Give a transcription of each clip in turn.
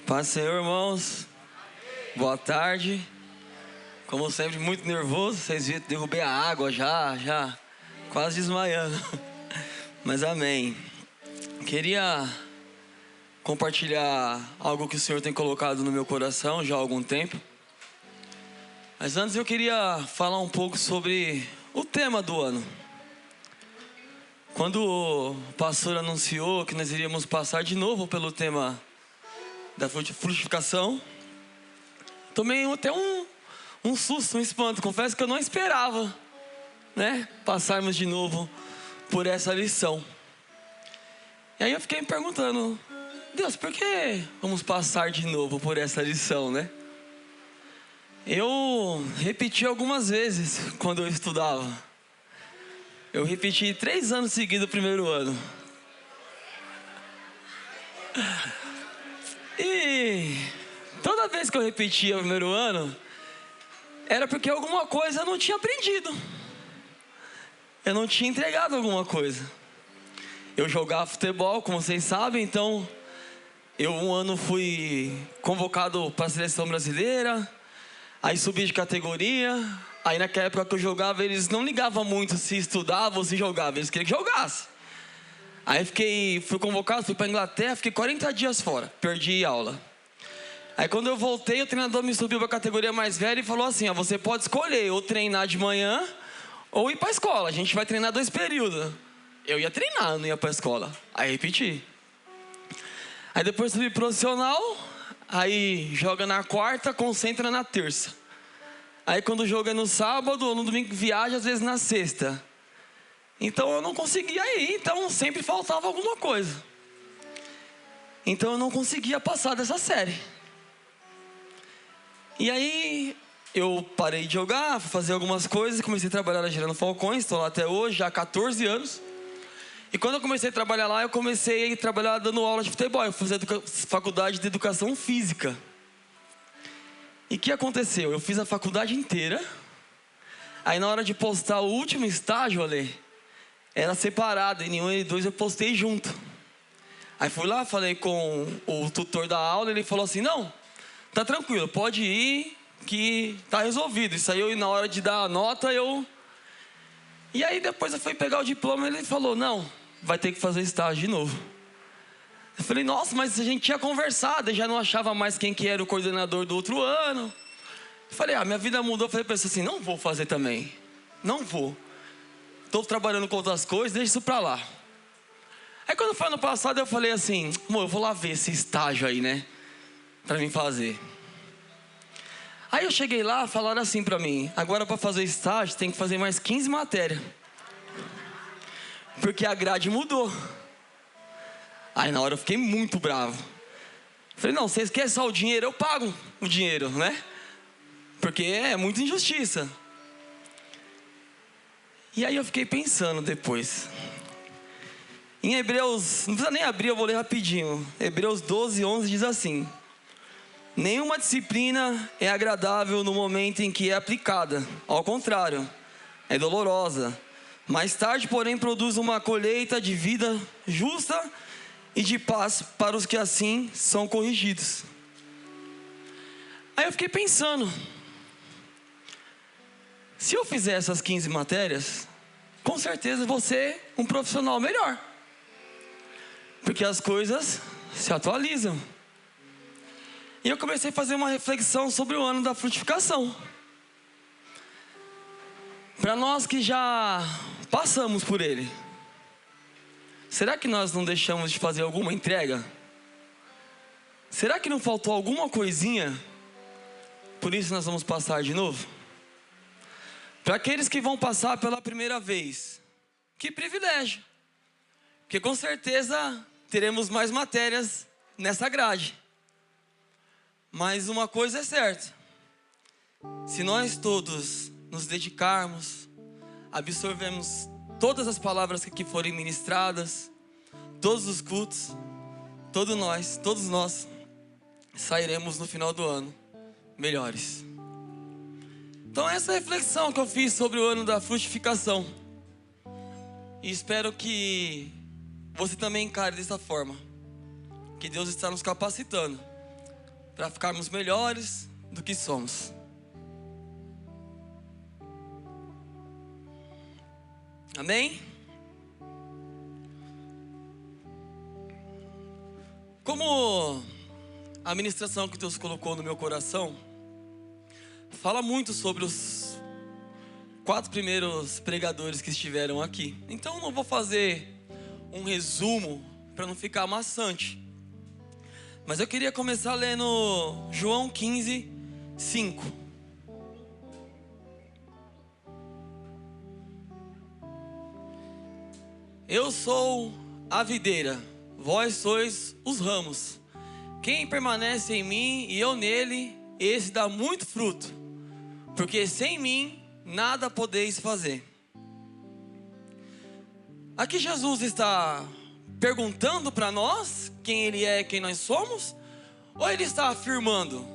Paz do Senhor, irmãos. Boa tarde. Como sempre, muito nervoso. Vocês viram, derrubei a água já quase desmaiando. Mas amém. Queria compartilhar algo que o Senhor tem colocado no meu coração já há algum tempo. Mas antes eu queria falar um pouco sobre o tema do ano. Quando o pastor anunciou que nós iríamos passar de novo pelo tema da frutificação, tomei até um susto, um espanto. Confesso que eu não esperava, passarmos de novo por essa lição. E aí eu fiquei me perguntando: Deus, por que vamos passar de novo por essa lição, Eu repeti algumas vezes quando eu estudava. Eu repeti 3 anos seguidos o primeiro ano. E toda vez que eu repetia o primeiro ano, era porque alguma coisa eu não tinha aprendido. Eu não tinha entregado alguma coisa. Eu jogava futebol, como vocês sabem, então eu um ano fui convocado para a seleção brasileira. Aí subi de categoria. Aí naquela época que eu jogava, eles não ligavam muito se estudava ou se jogava. Eles queriam que jogasse. Aí fui convocado, fui para a Inglaterra, fiquei 40 dias fora, perdi aula. Aí quando eu voltei, o treinador me subiu para a categoria mais velha e falou assim: você pode escolher ou treinar de manhã ou ir para a escola. A gente vai treinar 2 períodos. Eu ia treinar, eu não ia para a escola. Aí repeti. Aí depois subi profissional, aí joga na quarta, concentra na terça. Aí quando o jogo é no sábado ou no domingo viaja, às vezes na sexta. Então eu não conseguia ir, então sempre faltava alguma coisa. Então eu não conseguia passar dessa série. E aí eu parei de jogar, fui fazer algumas coisas, comecei a trabalhar na Gerando Falcões, estou lá até hoje, já há 14 anos. E quando eu comecei a trabalhar lá, eu comecei a trabalhar dando aula de futebol. Eu fiz faculdade de educação física. E o que aconteceu? Eu fiz a faculdade inteira. Aí na hora de postar o último estágio, era separado, em nenhum e dois eu postei junto. Aí fui lá, falei com o tutor da aula, ele falou assim: não, tá tranquilo, pode ir que tá resolvido. Isso aí na hora de dar a nota E aí depois eu fui pegar o diploma e ele falou: não, vai ter que fazer estágio de novo. Eu falei: nossa, mas a gente tinha conversado, eu já não achava mais quem que era o coordenador do outro ano. Eu falei: minha vida mudou. Eu falei pra ele assim: não vou fazer também, não vou. Estou trabalhando com outras coisas, deixa isso pra lá. Aí quando foi ano passado eu falei assim: amor, eu vou lá ver esse estágio aí, pra mim fazer. Aí eu cheguei lá, falaram assim pra mim: agora pra fazer estágio tem que fazer mais 15 matérias. Porque a grade mudou. Aí na hora eu fiquei muito bravo. Falei: não, vocês querem só o dinheiro, eu pago o dinheiro, Porque é muita injustiça. E aí eu fiquei pensando depois. Em Hebreus, não precisa nem abrir, eu vou ler rapidinho. Hebreus 12, 11 diz assim: nenhuma disciplina é agradável no momento em que é aplicada. Ao contrário, é dolorosa. Mais tarde, porém, produz uma colheita de vida justa e de paz para os que assim são corrigidos. Aí eu fiquei pensando: se eu fizer essas 15 matérias, com certeza vou ser um profissional melhor. Porque as coisas se atualizam. E eu comecei a fazer uma reflexão sobre o ano da frutificação. Para nós que já passamos por ele, será que nós não deixamos de fazer alguma entrega? Será que não faltou alguma coisinha? Por isso nós vamos passar de novo? Para aqueles que vão passar pela primeira vez, que privilégio! Porque com certeza teremos mais matérias nessa grade. Mas uma coisa é certa: se nós todos nos dedicarmos, absorvemos todas as palavras que aqui forem ministradas, todos os cultos, todos nós sairemos no final do ano melhores. Então essa é a reflexão que eu fiz sobre o ano da frutificação. E espero que você também encare dessa forma. Que Deus está nos capacitando para ficarmos melhores do que somos. Amém? Como a ministração que Deus colocou no meu coração fala muito sobre os 4 primeiros pregadores que estiveram aqui. Então eu não vou fazer um resumo para não ficar maçante. Mas eu queria começar lendo João 15, 5. Eu sou a videira, vós sois os ramos. Quem permanece em mim e eu nele, esse dá muito fruto, porque sem mim nada podeis fazer. Aqui Jesus está perguntando para nós quem Ele é, quem nós somos, ou Ele está afirmando?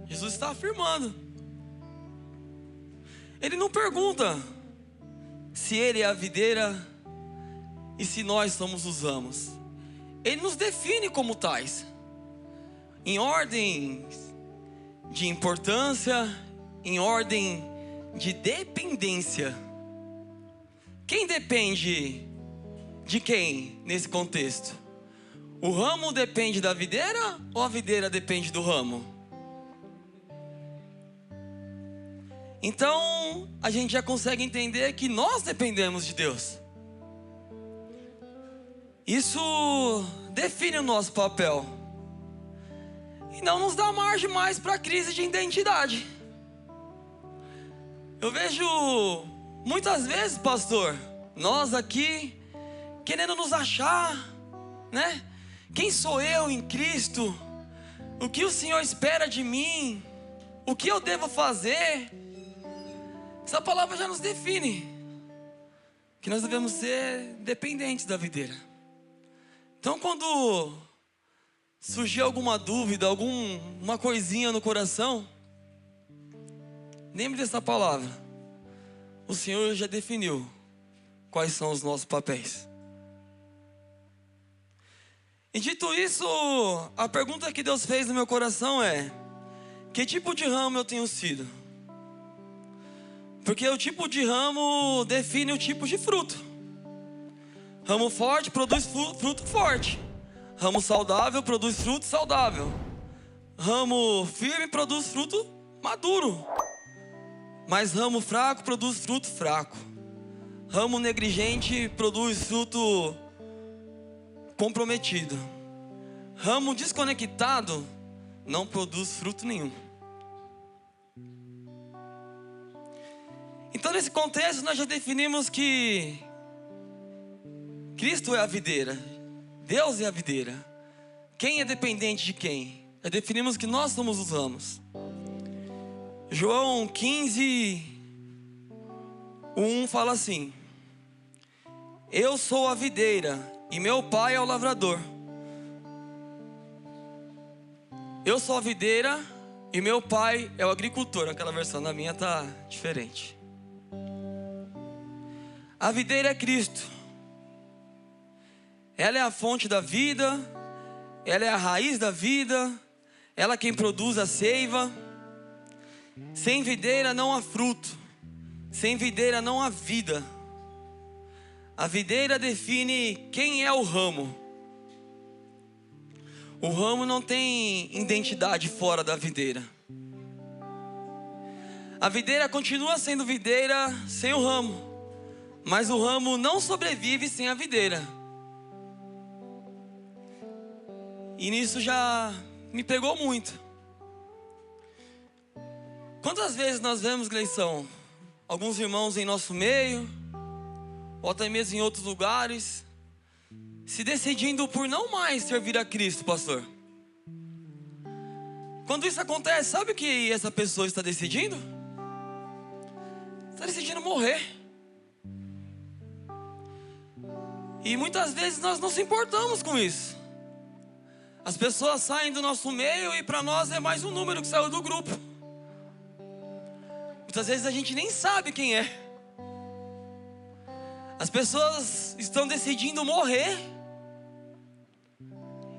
Jesus está afirmando. Ele não pergunta se Ele é a videira e se nós somos os ramos. Ele nos define como tais, em ordem de importância, em ordem de dependência. Quem depende de quem nesse contexto? O ramo depende da videira ou a videira depende do ramo? Então a gente já consegue entender que nós dependemos de Deus. Isso define o nosso papel e não nos dá margem mais para a crise de identidade. Eu vejo muitas vezes, pastor, nós aqui querendo nos achar, né? Quem sou eu em Cristo? O que o Senhor espera de mim? O que eu devo fazer? Essa palavra já nos define que nós devemos ser dependentes da videira. Então quando surgir alguma dúvida, alguma coisinha no coração, lembre dessa palavra. O Senhor já definiu quais são os nossos papéis. E dito isso, a pergunta que Deus fez no meu coração é: que tipo de ramo eu tenho sido? Porque o tipo de ramo define o tipo de fruto. Ramo forte produz fruto forte. Ramo saudável produz fruto saudável. Ramo firme produz fruto maduro. Mas ramo fraco produz fruto fraco. Ramo negligente produz fruto comprometido. Ramo desconectado não produz fruto nenhum. Então nesse contexto nós já definimos que Cristo é a videira, Deus é a videira. Quem é dependente de quem? Já definimos que nós somos os ramos. João 15, 1 fala assim: eu sou a videira e meu pai é o lavrador. Eu sou a videira e meu pai é o agricultor. Aquela versão da minha está diferente. A videira é Cristo. Ela é a fonte da vida, ela é a raiz da vida, ela é quem produz a seiva. Sem videira não há fruto, sem videira não há vida. A videira define quem é o ramo. O ramo não tem identidade fora da videira. A videira continua sendo videira sem o ramo, mas o ramo não sobrevive sem a videira. E nisso já me pegou muito. Quantas vezes nós vemos, Gleição, alguns irmãos em nosso meio, ou até mesmo em outros lugares, se decidindo por não mais servir a Cristo, pastor? Quando isso acontece, sabe o que essa pessoa está decidindo? Está decidindo morrer. E muitas vezes nós não se importamos com isso. As pessoas saem do nosso meio e para nós é mais um número que saiu do grupo. Muitas vezes a gente nem sabe quem é. As pessoas estão decidindo morrer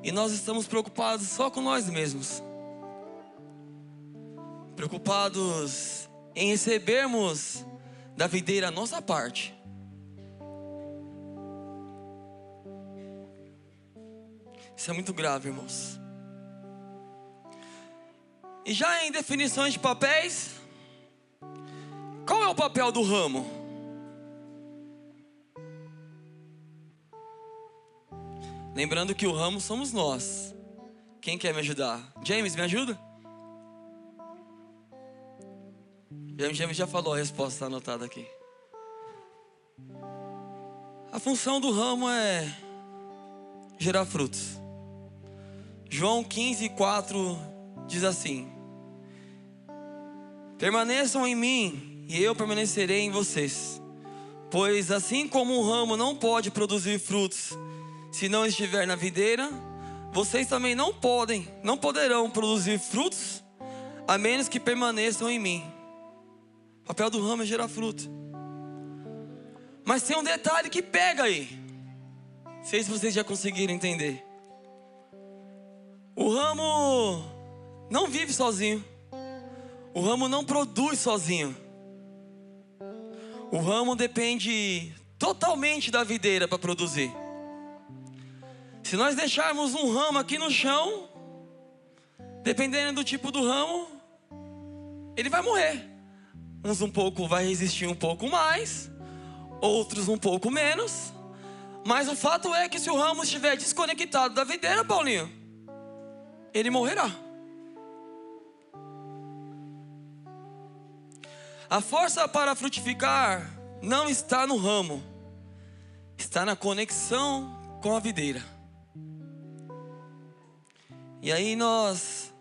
e nós estamos preocupados só com nós mesmos. Preocupados em recebermos da videira a nossa parte. Isso é muito grave, irmãos. E já em definições de papéis, qual é o papel do ramo? Lembrando que o ramo somos nós. Quem quer me ajudar? James, me ajuda? James já falou a resposta, está anotada aqui. A função do ramo é gerar frutos. João 15:4 diz assim: permaneçam em mim e eu permanecerei em vocês. Pois assim como um ramo não pode produzir frutos se não estiver na videira, vocês também não poderão produzir frutos a menos que permaneçam em mim. O papel do ramo é gerar fruto. Mas tem um detalhe que pega aí. Não sei se vocês já conseguiram entender. O ramo não vive sozinho. O ramo não produz sozinho. O ramo depende totalmente da videira para produzir. Se nós deixarmos um ramo aqui no chão, dependendo do tipo do ramo, ele vai morrer. Uns um pouco vai resistir um pouco mais, outros um pouco menos. Mas o fato é que se o ramo estiver desconectado da videira, Paulinho, ele morrerá. A força para frutificar não está no ramo, está na conexão com a videira. E aí nós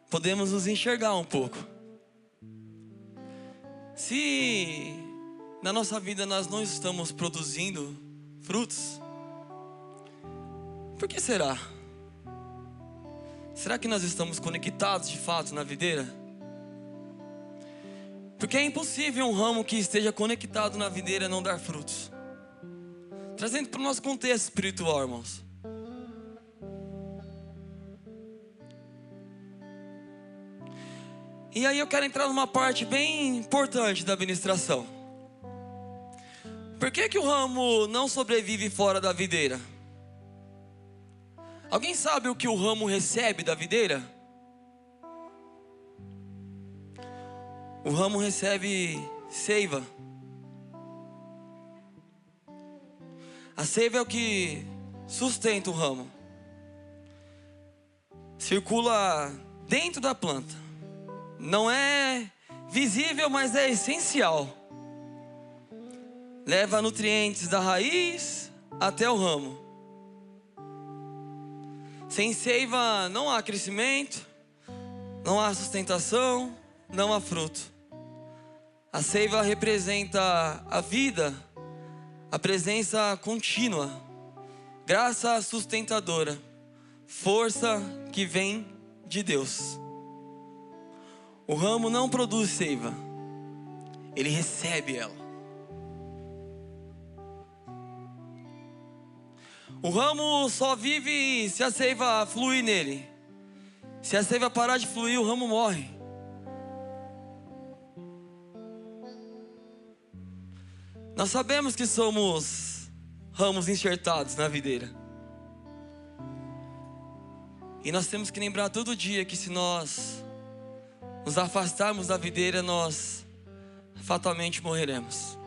podemos nos enxergar um pouco. Se na nossa vida nós não estamos produzindo frutos, por que será? Será que nós estamos conectados de fato na videira? Porque é impossível um ramo que esteja conectado na videira não dar frutos. Trazendo para o nosso contexto espiritual, irmãos. E aí eu quero entrar numa parte bem importante da administração. Por que o ramo não sobrevive fora da videira? Alguém sabe o que o ramo recebe da videira? O ramo recebe seiva. A seiva é o que sustenta o ramo. Circula dentro da planta. Não é visível, mas é essencial. Leva nutrientes da raiz até o ramo. Sem seiva não há crescimento, não há sustentação, não há fruto. A seiva representa a vida, a presença contínua, graça sustentadora, força que vem de Deus. O ramo não produz seiva, ele recebe ela. O ramo só vive se a seiva fluir nele. Se a seiva parar de fluir, o ramo morre. Nós sabemos que somos ramos enxertados na videira. E nós temos que lembrar todo dia que se nós nos afastarmos da videira, nós fatalmente morreremos.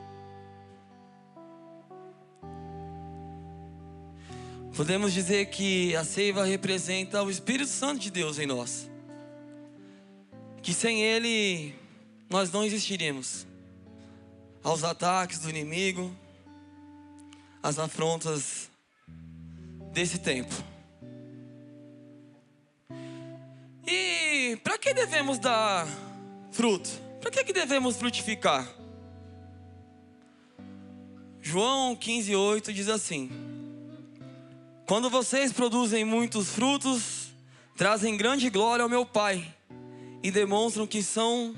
Podemos dizer que a seiva representa o Espírito Santo de Deus em nós. Que sem Ele nós não existiríamos aos ataques do inimigo, às afrontas desse tempo. E para que devemos dar fruto? Para que devemos frutificar? João 15:8 diz assim: quando vocês produzem muitos frutos, trazem grande glória ao meu Pai e demonstram que são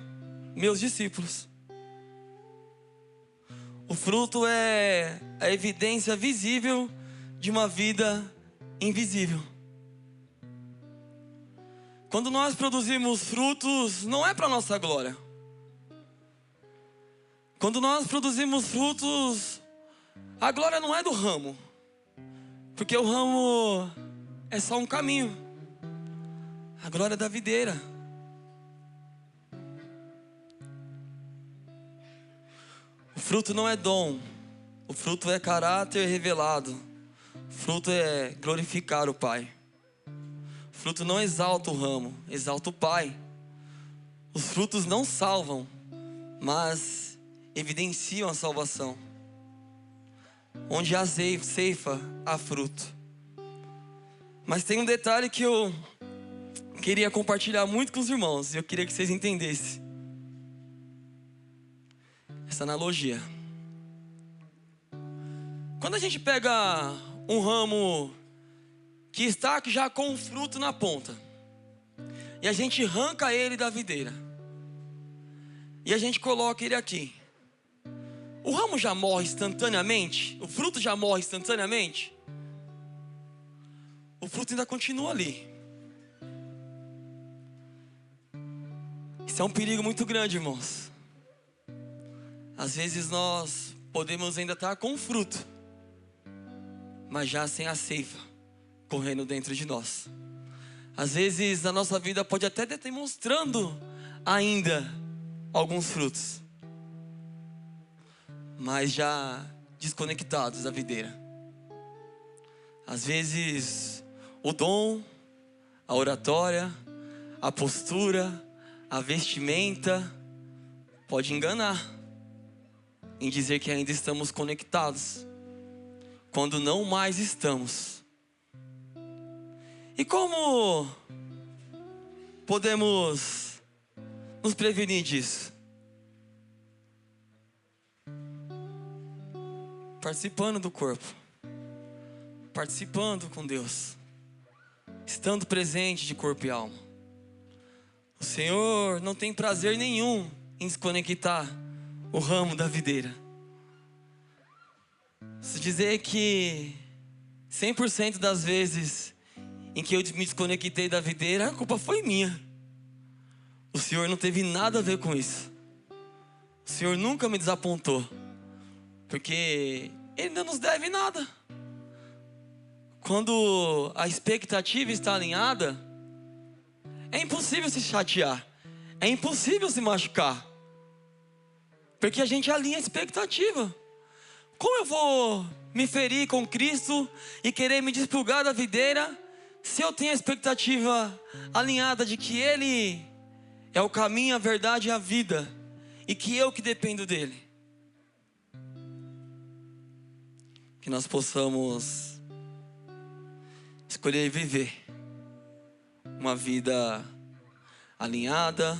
meus discípulos. O fruto é a evidência visível de uma vida invisível. Quando nós produzimos frutos, não é para nossa glória. Quando nós produzimos frutos, a glória não é do ramo, porque o ramo é só um caminho. A glória é da videira. O fruto não é dom, o fruto é caráter revelado. O fruto é glorificar o Pai. O fruto não exalta o ramo, exalta o Pai. Os frutos não salvam, mas evidenciam a salvação. Onde há ceifa, há fruto. Mas tem um detalhe que eu queria compartilhar muito com os irmãos, e eu queria que vocês entendessem essa analogia. Quando a gente pega um ramo que está já com um fruto na ponta, e a gente arranca ele da videira, e a gente coloca ele aqui, o ramo já morre instantaneamente? O fruto já morre instantaneamente? O fruto ainda continua ali. Isso é um perigo muito grande, irmãos. Às vezes nós podemos ainda estar com o fruto, mas já sem a seiva correndo dentro de nós. Às vezes a nossa vida pode até estar demonstrando ainda alguns frutos, mas já desconectados da videira. Às vezes o dom, a oratória, a postura, a vestimenta pode enganar em dizer que ainda estamos conectados, quando não mais estamos. E como podemos nos prevenir disso? Participando do corpo, participando com Deus, estando presente de corpo e alma. O Senhor não tem prazer nenhum em desconectar o ramo da videira. Se dizer que 100% das vezes em que eu me desconectei da videira, a culpa foi minha. O Senhor não teve nada a ver com isso. O Senhor nunca me desapontou, porque Ele não nos deve nada. Quando a expectativa está alinhada, é impossível se chatear, é impossível se machucar, porque a gente alinha a expectativa. Como eu vou me ferir com Cristo e querer me desplugar da videira, se eu tenho a expectativa alinhada de que Ele é o caminho, a verdade e a vida, e que eu que dependo dEle? Que nós possamos escolher viver uma vida alinhada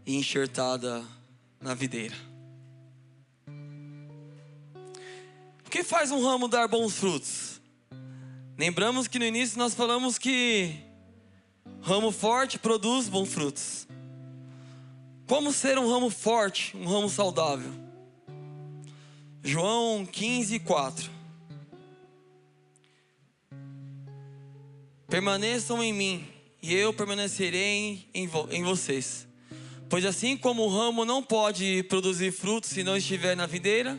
e enxertada na videira. O que faz um ramo dar bons frutos? Lembramos que no início nós falamos que ramo forte produz bons frutos. Como ser um ramo forte, um ramo saudável? João 15:4. Permaneçam em mim, e eu permanecerei em vocês. Pois assim como o ramo não pode produzir frutos se não estiver na videira,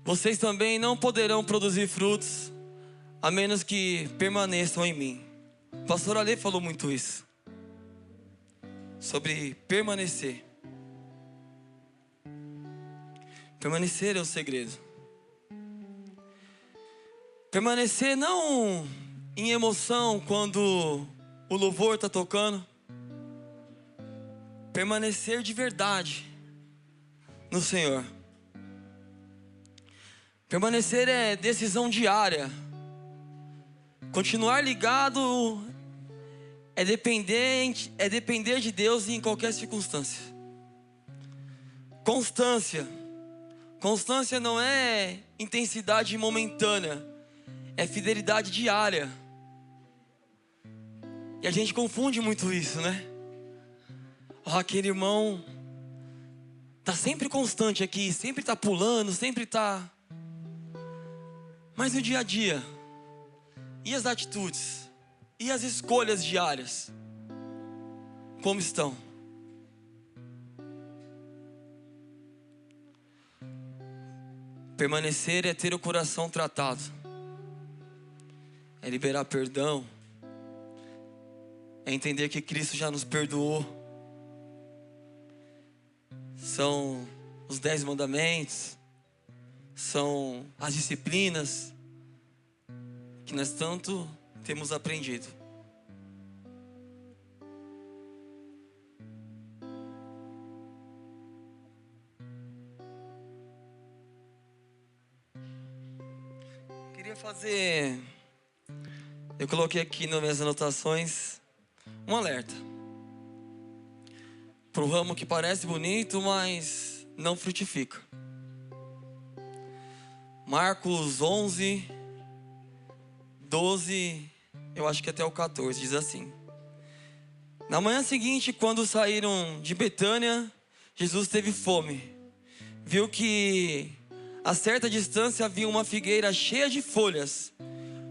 vocês também não poderão produzir frutos a menos que permaneçam em mim. O pastor Ale falou muito isso, sobre permanecer. Permanecer é o segredo. Permanecer não em emoção quando o louvor está tocando. Permanecer de verdade no Senhor. Permanecer é decisão diária. Continuar ligado é depender de Deus em qualquer circunstância. Constância. Constância não é intensidade momentânea, é fidelidade diária. E a gente confunde muito isso, né? Aquele irmão tá sempre constante aqui, sempre tá pulando, sempre tá... Mas no dia a dia, e as atitudes? E as escolhas diárias? Como estão? Permanecer é ter o coração tratado, é liberar perdão, é entender que Cristo já nos perdoou. São os 10 mandamentos, são as disciplinas que nós tanto temos aprendido. Eu coloquei aqui nas minhas anotações um alerta para o ramo que parece bonito, mas não frutifica. Marcos 11, 12, eu acho que até o 14, diz assim: na manhã seguinte, quando saíram de Betânia, Jesus teve fome. Viu que a certa distância havia uma figueira cheia de folhas.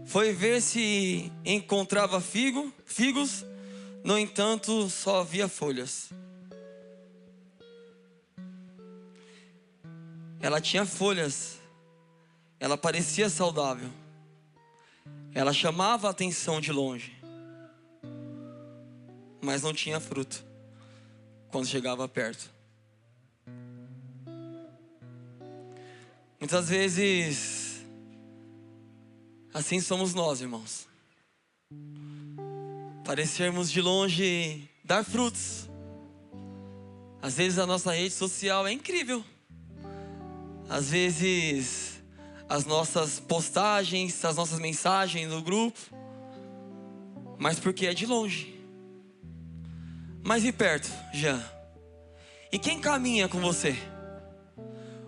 Foi ver se encontrava figos, no entanto, só havia folhas. Ela tinha folhas, ela parecia saudável, ela chamava a atenção de longe, mas não tinha fruto quando chegava perto. Muitas vezes, assim somos nós, irmãos. Parecermos de longe dar frutos. Às vezes a nossa rede social é incrível. Às vezes as nossas postagens, as nossas mensagens no grupo, mas porque é de longe. Mas e perto, Jean? E quem caminha com você?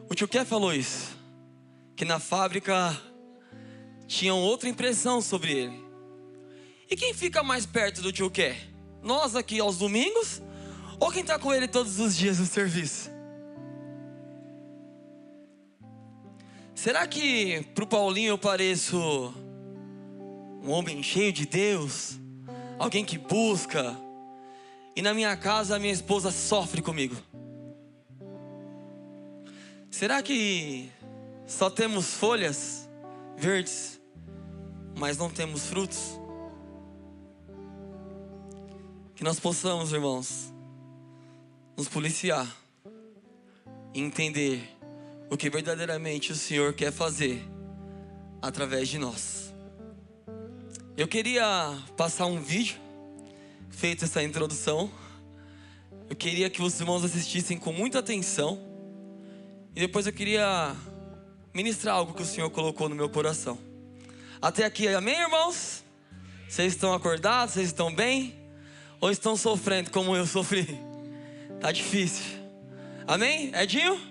O tio Ké falou isso, que na fábrica tinham outra impressão sobre ele. E quem fica mais perto do tio Ké? Nós aqui aos domingos? Ou quem está com ele todos os dias no serviço? Será que para o Paulinho eu pareço um homem cheio de Deus? Alguém que busca? E na minha casa a minha esposa sofre comigo? Será que só temos folhas verdes, mas não temos frutos? Que nós possamos, irmãos, nos policiar e entender o que verdadeiramente o Senhor quer fazer através de nós. Eu queria passar um vídeo, feito essa introdução. Eu queria que os irmãos assistissem com muita atenção. E depois eu queria ministrar algo que o Senhor colocou no meu coração. Até aqui, amém, irmãos? Vocês estão acordados? Vocês estão bem? Ou estão sofrendo como eu sofri? Tá difícil. Amém? Edinho?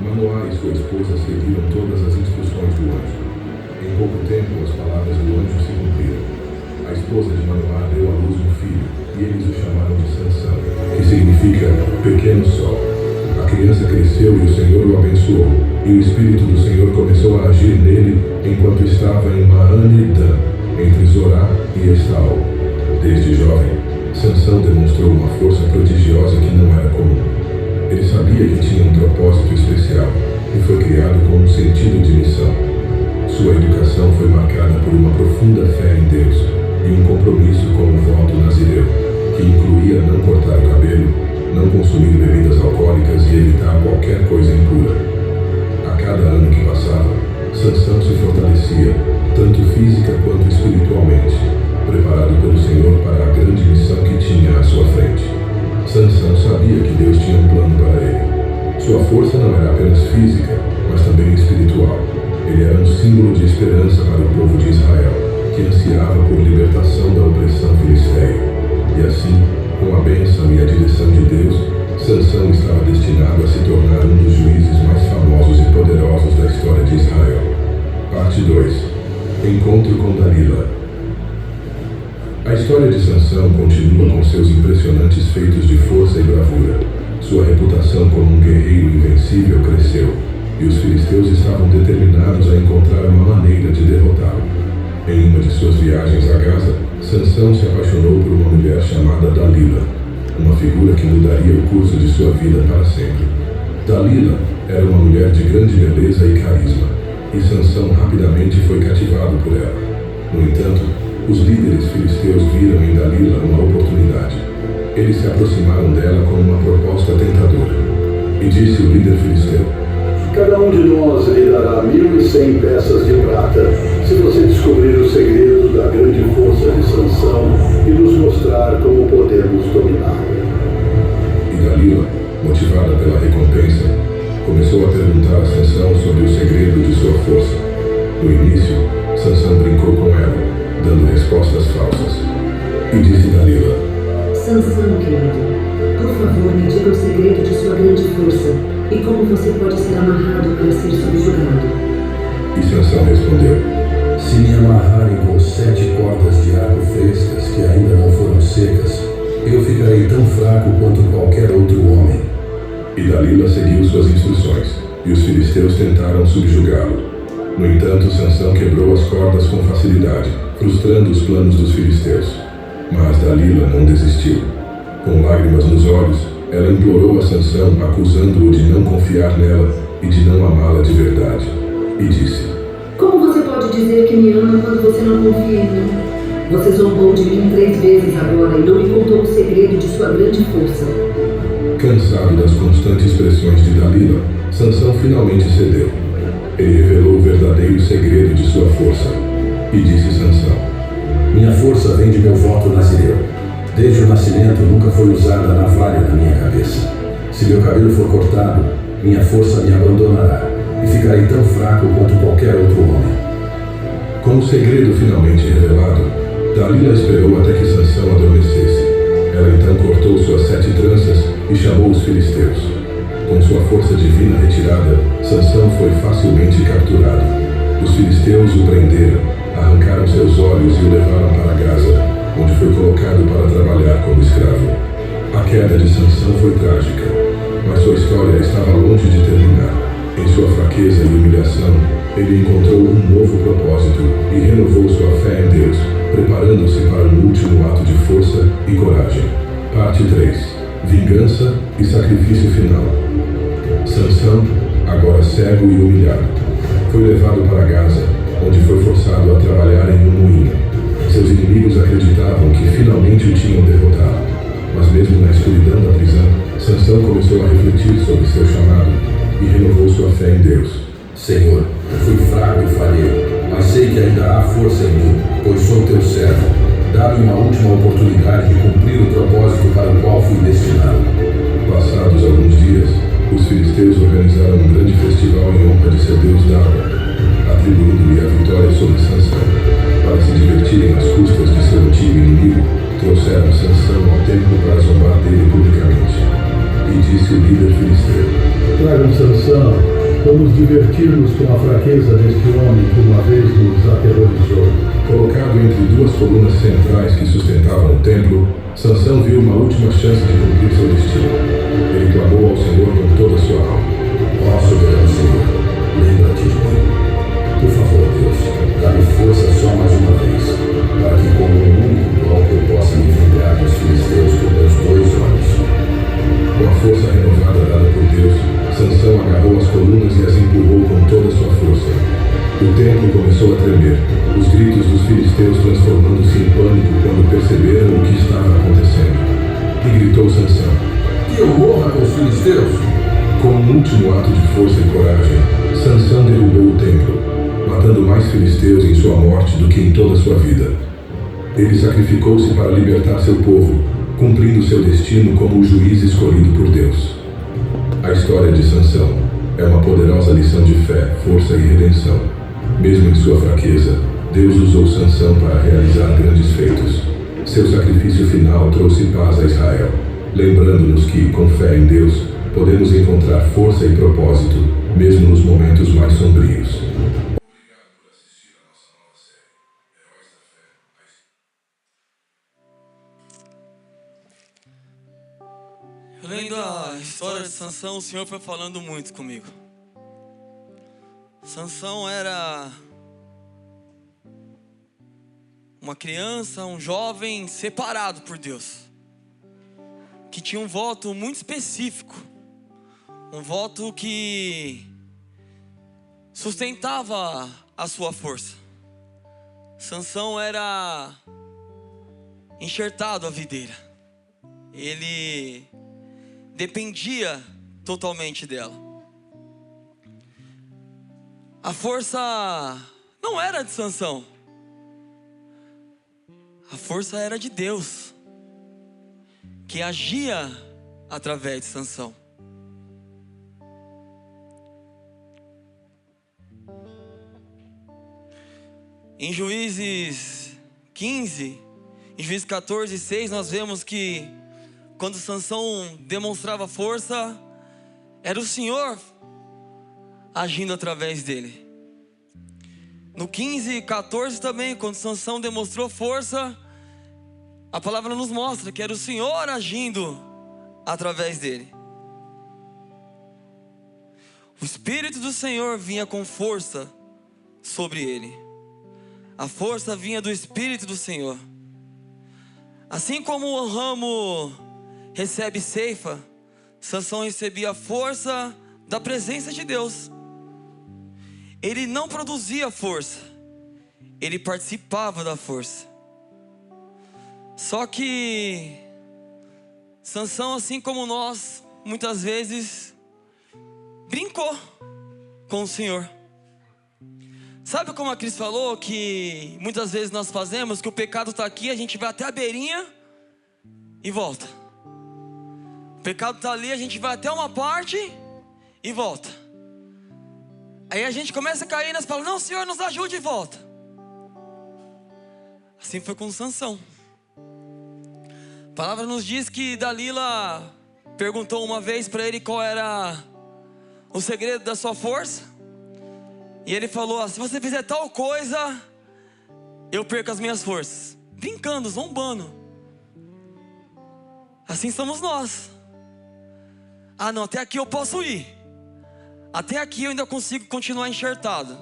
Manoá e sua esposa seguiram todas as instruções do anjo. Em pouco tempo, as palavras do anjo se cumpriram. A esposa de Manoá deu à luz um filho, e eles o chamaram de Sansão, que significa pequeno sol. A criança cresceu e o Senhor o abençoou, e o Espírito do Senhor começou a agir nele enquanto estava em Maanedã, entre Zorá e Estaol. Desde jovem, Sansão demonstrou uma força prodigiosa que não era comum. Ele sabia que tinha um propósito especial e foi criado com um sentido de missão. Sua educação foi marcada por uma profunda fé em Deus e um compromisso com o voto nazireu, que incluía não cortar o cabelo, não consumir bebidas alcoólicas e evitar qualquer coisa impura. A cada ano que passava, Sansão se fortalecia, tanto física quanto espiritualmente, preparado pelo Senhor para a grande missão que tinha à sua frente. Sansão sabia que Deus tinha um plano para ele. Sua força não era apenas física, mas também espiritual. Ele era um símbolo de esperança para o povo de Israel, que ansiava por libertação da opressão filisteia. E assim, com a bênção e a direção de Deus, Sansão estava destinado a se tornar um dos juízes mais famosos e poderosos da história de Israel. Parte 2. Encontro com Dalila. A história de Sansão continua com seus impressionantes feitos de força e bravura. Sua reputação como um guerreiro invencível cresceu, e os filisteus estavam determinados a encontrar uma maneira de derrotá-lo. Em uma de suas viagens a Gaza, Sansão se apaixonou por uma mulher chamada Dalila, uma figura que mudaria o curso de sua vida para sempre. Dalila era uma mulher de grande beleza e carisma, e Sansão rapidamente foi cativado por ela. No entanto, os líderes filisteus viram em Dalila uma oportunidade. Eles se aproximaram dela com uma proposta tentadora. E disse o líder filisteu: cada um de nós lhe dará 1.100 peças de prata, se você descobrir o segredo da grande força de Sansão e nos mostrar como podemos dominá-lo. E Dalila, motivada pela recompensa, começou a perguntar a Sansão sobre o segredo de sua força. No início, Sansão brincou com ela, dando respostas falsas. E disse Dalila: Sansão, querido, por favor, me diga o segredo de sua grande força e como você pode ser amarrado para ser subjugado. E Sansão respondeu: se me amarrarem com 7 cordas de arco frescas que ainda não foram secas, eu ficarei tão fraco quanto qualquer outro homem. E Dalila seguiu suas instruções, e os filisteus tentaram subjugá-lo. No entanto, Sansão quebrou as cordas com facilidade, frustrando os planos dos filisteus. Mas Dalila não desistiu. Com lágrimas nos olhos, ela implorou a Sansão, acusando-o de não confiar nela e de não amá-la de verdade. E disse: como você pode dizer que me ama quando você não confia em mim? Você zombou de mim 3 vezes agora e não me contou o segredo de sua grande força. Cansado das constantes pressões de Dalila, Sansão finalmente cedeu. Ele revelou o verdadeiro segredo de sua força. E disse Sansão: minha força vem de meu voto nazireu. Desde o nascimento nunca foi usada a navalha na minha cabeça. Se meu cabelo for cortado, minha força me abandonará e ficarei tão fraco quanto qualquer outro homem. Com o segredo finalmente revelado, Dalila esperou até que Sansão adormecesse. Ela então cortou suas 7 tranças e chamou os filisteus. Com sua força divina retirada, Sansão foi facilmente capturado. Os filisteus o prenderam, arrancaram seus olhos e o levaram para Gaza, onde foi colocado para trabalhar como escravo. A queda de Sansão foi trágica, mas sua história estava longe de terminar. Em sua fraqueza e humilhação, ele encontrou um novo propósito e renovou sua fé em Deus, preparando-se para um último ato de força e coragem. Parte 3. Vingança e sacrifício final. Sansão, agora cego e humilhado, foi levado para Gaza, onde foi forçado a trabalhar em um moinho. Seus inimigos acreditavam que finalmente o tinham derrotado, mas mesmo na escuridão da prisão, Sansão começou a refletir sobre seu chamado e renovou sua fé em Deus. Senhor, fui fraco e falhei, mas sei que ainda há força em mim, pois sou teu servo. Dá-me uma última oportunidade de cumprir o propósito para o qual fui destinado. Passados alguns dias, os filisteus organizaram um grande festival em honra de seu deus Dagon, atribuindo-lhe a vitória sobre Sansão. Para se divertirem às custas de seu antigo inimigo, trouxeram Sansão ao templo para zombar dele publicamente. E disse o líder filisteu: tragam Sansão, vamos divertir-nos com a fraqueza deste homem que uma vez nos aterrorizou. Colocado entre 2 colunas centrais que sustentavam o templo, Sansão viu uma última chance de cumprir seu destino. Ele clamou ao Senhor com toda a sua alma: ó soberano Senhor, lembra-te de mim. Por favor, Deus, dá-me força só mais uma vez, para que como um único golpe eu possa me vingar dos filisteus com meus 2 olhos. Com a força renovada dada por Deus, Sansão agarrou as colunas e as empurrou com toda a sua força. O templo começou a tremer, os gritos dos filisteus transformando-se em pânico quando perceberam o que estava acontecendo. E gritou Sansão: que eu morra com os filisteus! Com um último ato de força e coragem, Sansão derrubou o templo, matando mais filisteus em sua morte do que em toda a sua vida. Ele sacrificou-se para libertar seu povo, cumprindo seu destino como o juiz escolhido por Deus. A história de Sansão é uma poderosa lição de fé, força e redenção. Mesmo em sua fraqueza, Deus usou Sansão para realizar grandes feitos. Seu sacrifício final trouxe paz a Israel, lembrando-nos que, com fé em Deus, podemos encontrar força e propósito, mesmo nos momentos mais sombrios. Obrigado por assistir a nossa nova série, Heróis da Fé. Lendo a história de Sansão, o Senhor foi falando muito comigo. Sansão era uma criança, um jovem separado por Deus, que tinha um voto muito específico, um voto que sustentava a sua força. Sansão era enxertado à videira, ele dependia totalmente dela. A força não era de Sansão, a força era de Deus, que agia através de Sansão. Em Juízes 15, em Juízes 14, 6, nós vemos que quando Sansão demonstrava força, era o Senhor agindo através dele. No 15, 14 também, quando Sansão demonstrou força, a palavra nos mostra que era o Senhor agindo através dele. O Espírito do Senhor vinha com força sobre ele. A força vinha do Espírito do Senhor. Assim como o ramo recebe ceifa, Sansão recebia a força da presença de Deus. Ele não produzia força, ele participava da força. Só que Sansão, assim como nós, muitas vezes brincou com o Senhor. Sabe como a Cris falou que muitas vezes nós fazemos, que o pecado está aqui, a gente vai até a beirinha e volta. O pecado está ali, a gente vai até uma parte e volta. Aí a gente começa a cair e nós falamos, não, Senhor, nos ajude e volta. Assim foi com Sansão. A palavra nos diz que Dalila perguntou uma vez para ele qual era o segredo da sua força. E ele falou, se você fizer tal coisa, eu perco as minhas forças. Brincando, zombando. Assim somos nós. Ah não, até aqui eu posso ir. Até aqui eu ainda consigo continuar enxertado.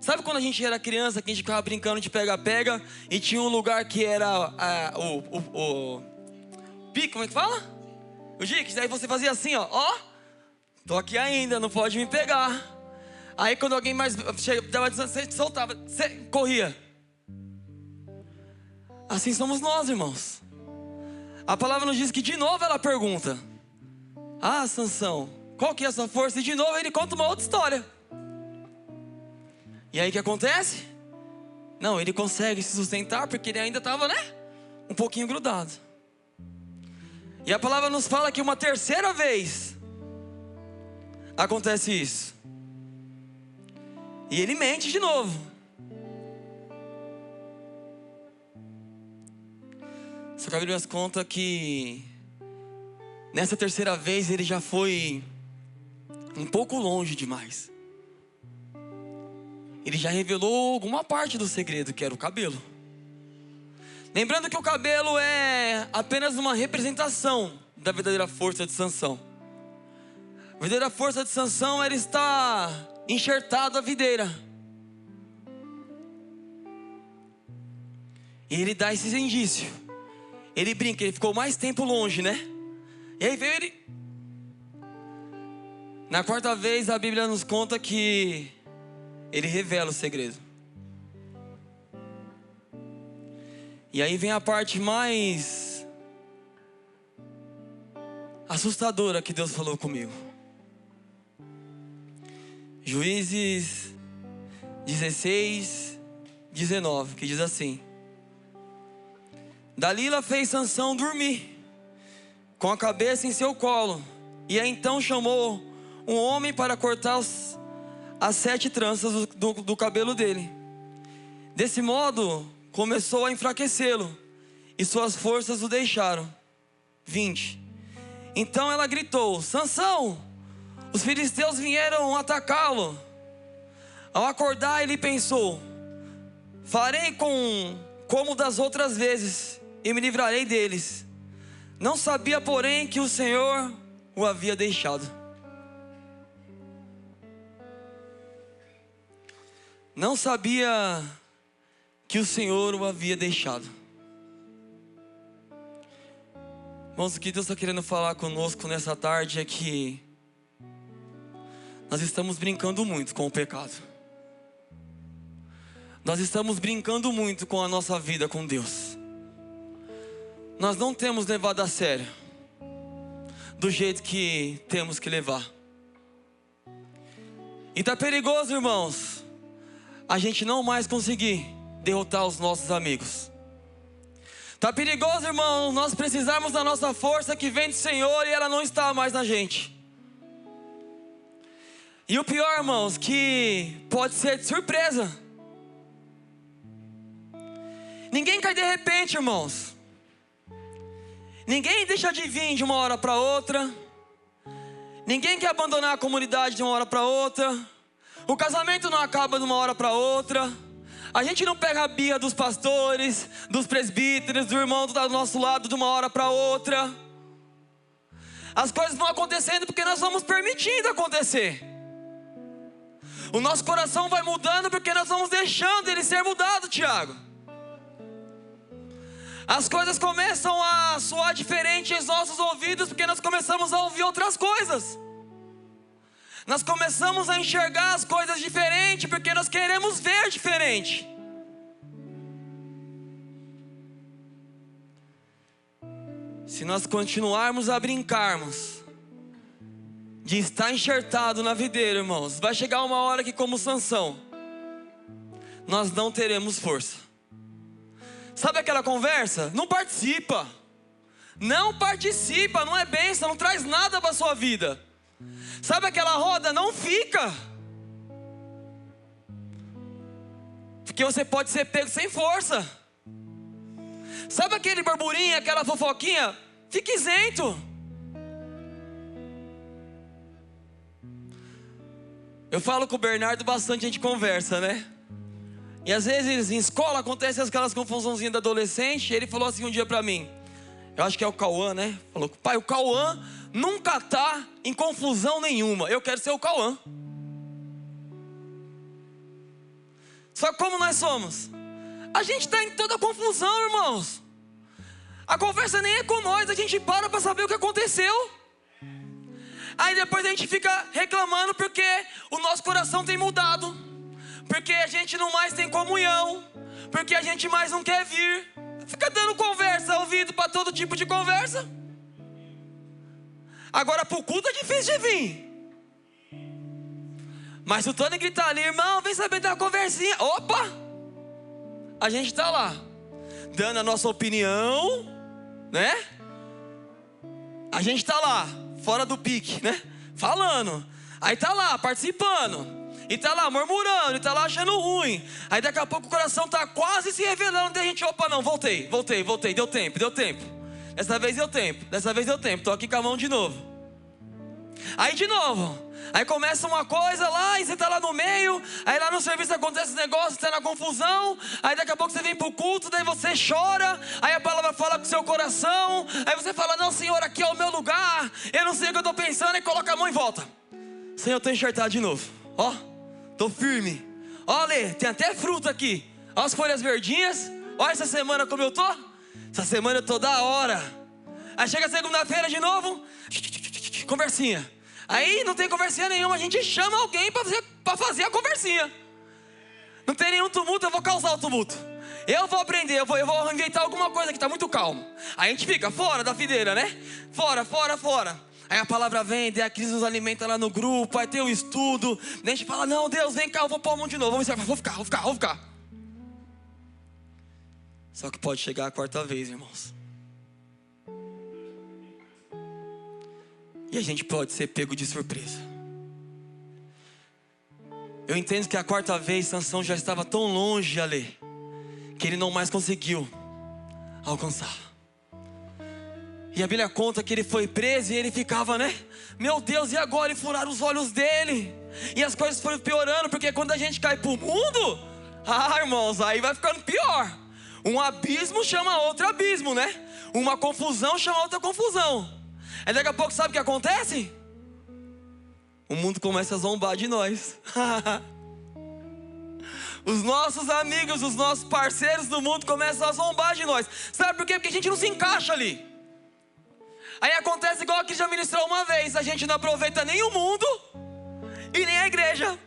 Sabe quando a gente era criança, que a gente ficava brincando de pega-pega, e tinha um lugar que era o pique, como é que fala? O Jique, daí você fazia assim, ó, tô aqui ainda, não pode me pegar. Aí quando alguém mais chegava, você soltava, você corria. Assim somos nós, irmãos. A palavra nos diz que de novo ela pergunta, Sansão, qual que é a sua força? E de novo ele conta uma outra história. E aí o que acontece? Não, ele consegue se sustentar porque ele ainda estava, um pouquinho grudado. E a palavra nos fala que uma terceira vez acontece isso. E ele mente de novo. Só que a Bíblia nos conta que nessa terceira vez ele já foi um pouco longe demais. Ele já revelou alguma parte do segredo, que era o cabelo. Lembrando que o cabelo é apenas uma representação da verdadeira força de Sansão. A verdadeira força de Sansão era estar enxertado à videira. E ele dá esses indícios. Ele brinca, ele ficou mais tempo longe, E aí veio ele. Na quarta vez a Bíblia nos conta que ele revela o segredo. E aí vem a parte mais assustadora que Deus falou comigo. Juízes 16, 19, que diz assim: Dalila fez Sansão dormir com a cabeça em seu colo, e aí então chamou um homem para cortar as 7 tranças do cabelo dele. Desse modo começou a enfraquecê-lo, e suas forças o deixaram. 20. Então ela gritou: Sansão, os filisteus vieram atacá-lo. Ao acordar, ele pensou: farei como das outras vezes e me livrarei deles. Não sabia, porém, que o Senhor o havia deixado. Não sabia que o Senhor o havia deixado. Irmãos, o que Deus está querendo falar conosco nessa tarde é que nós estamos brincando muito com o pecado. Nós estamos brincando muito com a nossa vida com Deus. Nós não temos levado a sério do jeito que temos que levar. E tá perigoso, irmãos, a gente não mais conseguir derrotar os nossos amigos. Tá perigoso, irmão, nós precisarmos da nossa força que vem do Senhor e ela não está mais na gente. E o pior, irmãos, que pode ser de surpresa. Ninguém cai de repente, irmãos. Ninguém deixa de vir de uma hora para outra. Ninguém quer abandonar a comunidade de uma hora para outra. O casamento não acaba de uma hora para outra. A gente não pega a birra dos pastores, dos presbíteros, do irmão que está do nosso lado de uma hora para outra. As coisas vão acontecendo porque nós vamos permitindo acontecer. O nosso coração vai mudando porque nós vamos deixando ele ser mudado, Tiago. As coisas começam a soar diferente em nossos ouvidos porque nós começamos a ouvir outras coisas. Nós começamos a enxergar as coisas diferente porque nós queremos ver diferente. Se nós continuarmos a brincarmos de estar enxertado na videira, irmãos, vai chegar uma hora que, como Sansão, nós não teremos força. Sabe aquela conversa? Não participa. Não participa, não é bênção, não traz nada para a sua vida. Sabe aquela roda? Não fica. Porque você pode ser pego sem força. Sabe aquele burburinho, aquela fofoquinha? Fique isento. Eu falo com o Bernardo bastante, a gente conversa, né? E às vezes em escola acontecem aquelas confusãozinhas da adolescente. Ele falou assim um dia pra mim, eu acho que é o Cauã, né? Falou: pai, o Cauã nunca tá em confusão nenhuma. Eu quero ser o Cauã. Só que como nós somos? A gente está em toda confusão, irmãos. A conversa nem é com nós, a gente para saber o que aconteceu. Aí depois a gente fica reclamando porque o nosso coração tem mudado, porque a gente não mais tem comunhão, porque a gente mais não quer vir. Fica dando conversa, ouvido para todo tipo de conversa. Agora pro culto é difícil de vir. Mas se o Tony gritar ali: irmão, vem saber da conversinha. Opa! A gente tá lá, dando a nossa opinião, né? A gente tá lá, fora do pique, né? Falando. Aí tá lá, participando. E tá lá, murmurando. E tá lá achando ruim. Aí daqui a pouco o coração tá quase se revelando. E a gente: opa, não, voltei. Deu tempo. Dessa vez deu tempo. Tô aqui com a mão de novo. Aí de novo. Aí começa uma coisa lá e você tá lá no meio. Aí lá no serviço acontece esse negócio, você tá na confusão. Aí daqui a pouco você vem pro culto, daí você chora. Aí a palavra fala com o seu coração. Aí você fala: não, Senhor, aqui é o meu lugar. Eu não sei o que eu tô pensando. E coloca a mão e volta. Senhor, eu tô enxertado de novo. Ó, tô firme. Ó, Lê, tem até fruta aqui. Ó as folhas verdinhas. Ó essa semana como eu tô. Essa semana eu tô da hora. Aí chega segunda-feira de novo. Conversinha. Aí não tem conversinha nenhuma, a gente chama alguém para fazer a conversinha. Não tem nenhum tumulto, eu vou causar o tumulto. Eu vou aprender, eu vou inventar alguma coisa que está muito calmo. Aí a gente fica fora da videira, né? Fora. Aí a palavra vem, daí a crise nos alimenta lá no grupo, aí tem um estudo. Daí a gente fala: não, Deus, vem cá, eu vou pôr a mão de novo. Vou ficar. Só que pode chegar a quarta vez, irmãos. E a gente pode ser pego de surpresa. Eu entendo que a quarta vez Sansão já estava tão longe, Ale, que ele não mais conseguiu alcançar. E a Bíblia conta que ele foi preso e ele ficava, né? Meu Deus, e agora? E furaram os olhos dele. E as coisas foram piorando, porque quando a gente cai pro mundo, irmãos, aí vai ficando pior. Um abismo chama outro abismo, né? Uma confusão chama outra confusão. Aí daqui a pouco sabe o que acontece? O mundo começa a zombar de nós. Os nossos amigos, os nossos parceiros do mundo começam a zombar de nós. Sabe por quê? Porque a gente não se encaixa ali. Aí acontece igual que já ministrou uma vez. A gente não aproveita nem o mundo e nem a igreja.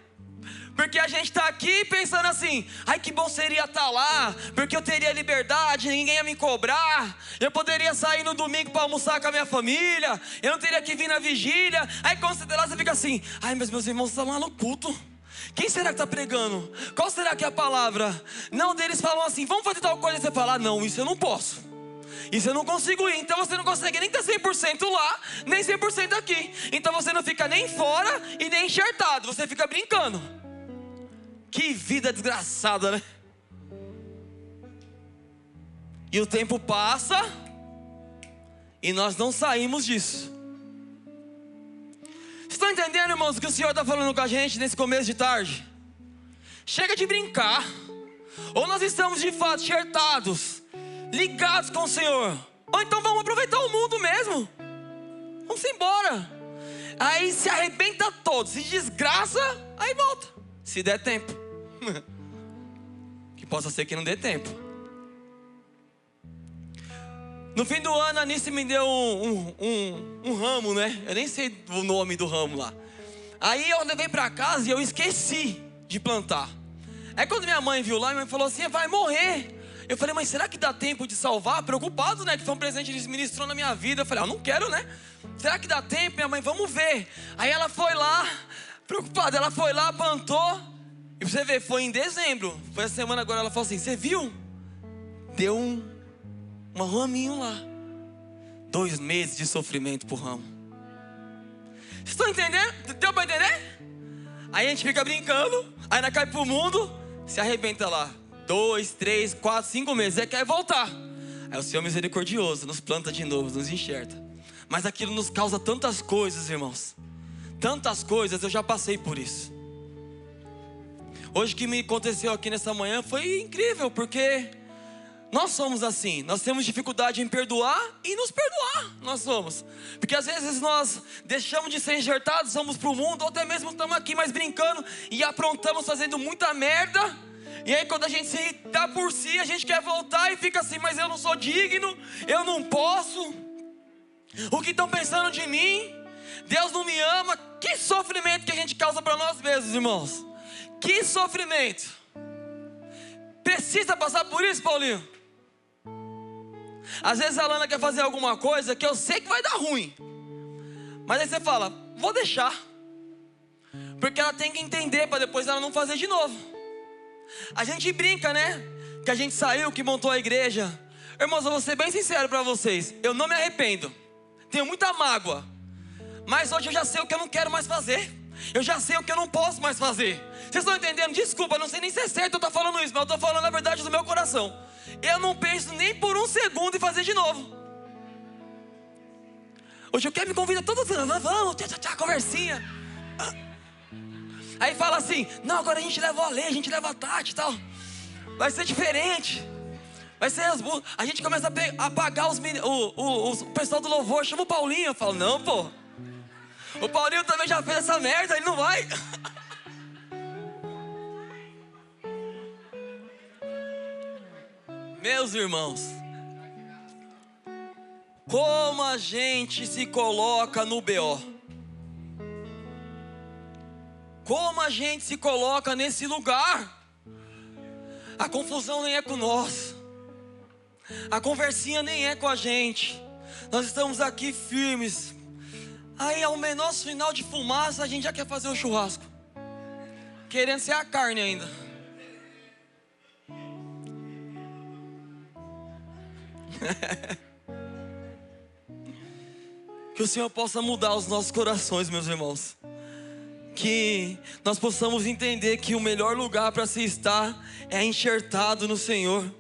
Porque a gente está aqui pensando assim: ai, que bom seria estar lá, porque eu teria liberdade, ninguém ia me cobrar. Eu poderia sair no domingo para almoçar com a minha família. Eu não teria que vir na vigília. Aí quando você está lá, você fica assim: ai, mas meus irmãos estão lá no culto. Quem será que está pregando? Qual será que é a palavra? Não, deles falam assim: vamos fazer tal coisa. E você fala: não, isso eu não posso. Isso eu não consigo ir. Então você não consegue nem estar 100% lá, nem 100% aqui. Então você não fica nem fora e nem enxertado. Você fica brincando. Que vida desgraçada, né? E o tempo passa e nós não saímos disso. Estão entendendo, irmãos, o que o Senhor está falando com a gente nesse começo de tarde? Chega de brincar. Ou nós estamos de fato enxertados, ligados com o Senhor, ou então vamos aproveitar o mundo mesmo. Vamos embora. Aí se arrebenta todo, se desgraça, aí volta, se der tempo. Que possa ser que não dê tempo. No fim do ano a Anice me deu um ramo, né? Eu nem sei o nome do ramo lá. Aí eu levei pra casa e eu esqueci de plantar. Aí quando minha mãe viu lá, minha mãe falou assim: vai morrer. Eu falei: mas será que dá tempo de salvar? Preocupado, né? Que foi um presente que eles ministrou na minha vida. Eu falei: não quero, né? Será que dá tempo? Minha mãe: vamos ver. Aí ela foi lá, preocupada, ela foi lá, plantou. E você vê, foi em dezembro. Foi essa semana agora, ela falou assim: você viu? Deu um raminho lá. 2 meses de sofrimento por ramo. Vocês estão entendendo? Deu para entender? Aí a gente fica brincando. Aí ela cai pro mundo, se arrebenta lá. 2, 3, 4, 5 meses. Aí quer voltar. Aí o Senhor misericordioso nos planta de novo, nos enxerta. Mas aquilo nos causa tantas coisas, irmãos. Tantas coisas, eu já passei por isso. Hoje o que me aconteceu aqui nessa manhã foi incrível, porque nós somos assim. Nós temos dificuldade em perdoar e nos perdoar. Nós somos. Porque às vezes nós deixamos de ser enxertados, vamos para o mundo, ou até mesmo estamos aqui mais brincando e aprontamos fazendo muita merda. E aí quando a gente se dá por si, a gente quer voltar e fica assim: mas eu não sou digno, eu não posso. O que estão pensando de mim? Deus não me ama. Que sofrimento que a gente causa para nós mesmos, irmãos. Que sofrimento. Precisa passar por isso, Paulinho? Às vezes a Lana quer fazer alguma coisa que eu sei que vai dar ruim, mas aí você fala: vou deixar, porque ela tem que entender para depois ela não fazer de novo. A gente brinca, né? Que a gente saiu, que montou a igreja. Irmãos, eu vou ser bem sincero para vocês: eu não me arrependo. Tenho muita mágoa, mas hoje eu já sei o que eu não quero mais fazer. Eu já sei o que eu não posso mais fazer. Vocês estão entendendo? Desculpa, não sei nem se é certo eu estar falando isso, mas eu estou falando a verdade do meu coração. Eu não penso nem por um segundo em fazer de novo. Hoje eu quero me convidar todos, vamos, tchá, conversinha. Aí fala assim: não, agora a gente leva o Ale, a gente leva a Tati e tal. Vai ser diferente. Vai ser a gente começa a pagar o pessoal do louvor, chama o Paulinho. Eu falo: não, pô. O Paulinho também já fez essa merda, ele não vai. Meus irmãos, como a gente se coloca no BO. Como a gente se coloca nesse lugar. A confusão nem é com nós. A conversinha nem é com a gente. Nós estamos aqui firmes. Aí ao menor sinal de fumaça a gente já quer fazer o churrasco, querendo ser a carne ainda. Que o Senhor possa mudar os nossos corações, meus irmãos. Que nós possamos entender que o melhor lugar para se estar é enxertado no Senhor.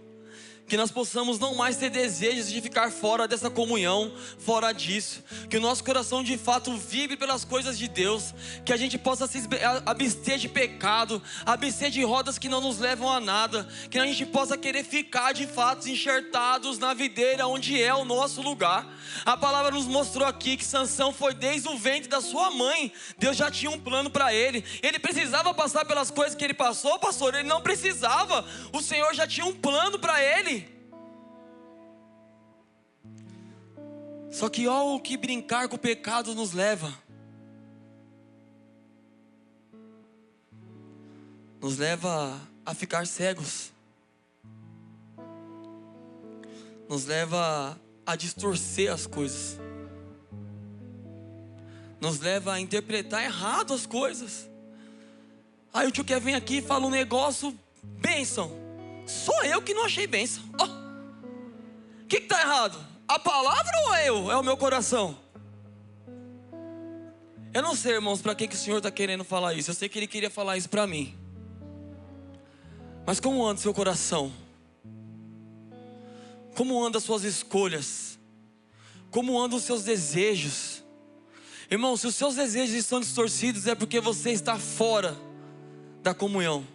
Que nós possamos não mais ter desejos de ficar fora dessa comunhão, fora disso. Que o nosso coração de fato vibre pelas coisas de Deus. Que a gente possa se abster de pecado, abster de rodas que não nos levam a nada. Que a gente possa querer ficar de fato enxertados na videira onde é o nosso lugar. A palavra nos mostrou aqui que Sansão foi desde o ventre da sua mãe. Deus já tinha um plano para ele. Ele precisava passar pelas coisas que ele passou, pastor? Ele não precisava. O Senhor já tinha um plano para ele. Só que ó, o que brincar com o pecado nos leva. Nos leva a ficar cegos. Nos leva a distorcer as coisas. Nos leva a interpretar errado as coisas. Aí o tio Kevin aqui fala um negócio, bênção. Sou eu que não achei bênção. O que está errado? A palavra ou eu? É o meu coração? Eu não sei, irmãos, para que o Senhor está querendo falar isso. Eu sei que Ele queria falar isso para mim. Mas como anda o seu coração? Como andam as suas escolhas? Como andam os seus desejos? Irmão, se os seus desejos estão distorcidos, é porque você está fora da comunhão.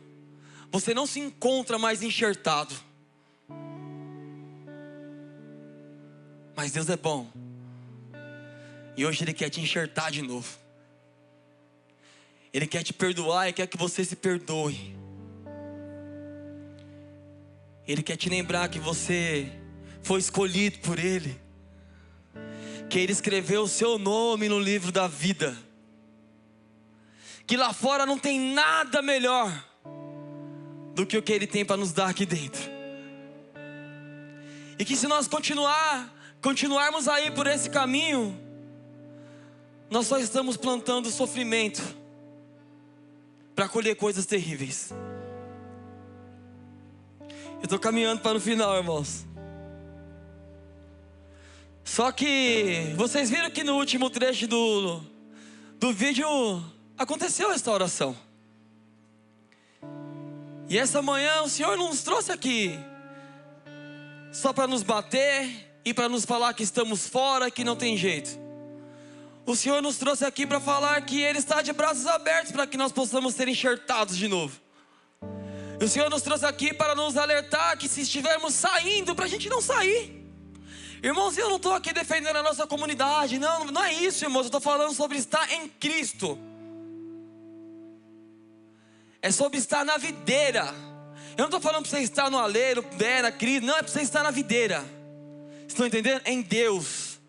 Você não se encontra mais enxertado. Mas Deus é bom. E hoje Ele quer te enxertar de novo. Ele quer te perdoar e quer que você se perdoe. Ele quer te lembrar que você foi escolhido por Ele. Que Ele escreveu o seu nome no livro da vida. Que lá fora não tem nada melhor do que o que Ele tem para nos dar aqui dentro. E que se nós continuarmos aí por esse caminho, nós só estamos plantando sofrimento para colher coisas terríveis. Eu estou caminhando para o final, irmãos. Só que vocês viram que no último trecho do vídeo aconteceu a restauração. E essa manhã o Senhor não nos trouxe aqui só para nos bater e para nos falar que estamos fora, que não tem jeito. O Senhor nos trouxe aqui para falar que Ele está de braços abertos para que nós possamos ser enxertados de novo. E o Senhor nos trouxe aqui para nos alertar que se estivermos saindo, para a gente não sair. Irmãos, eu não estou aqui defendendo a nossa comunidade. Não é isso, irmãos. Eu estou falando sobre estar em Cristo. É sobre estar na videira. Eu não estou falando para você estar no aleiro, na crise. Não, é para você estar na videira. Vocês estão entendendo? Em Deus.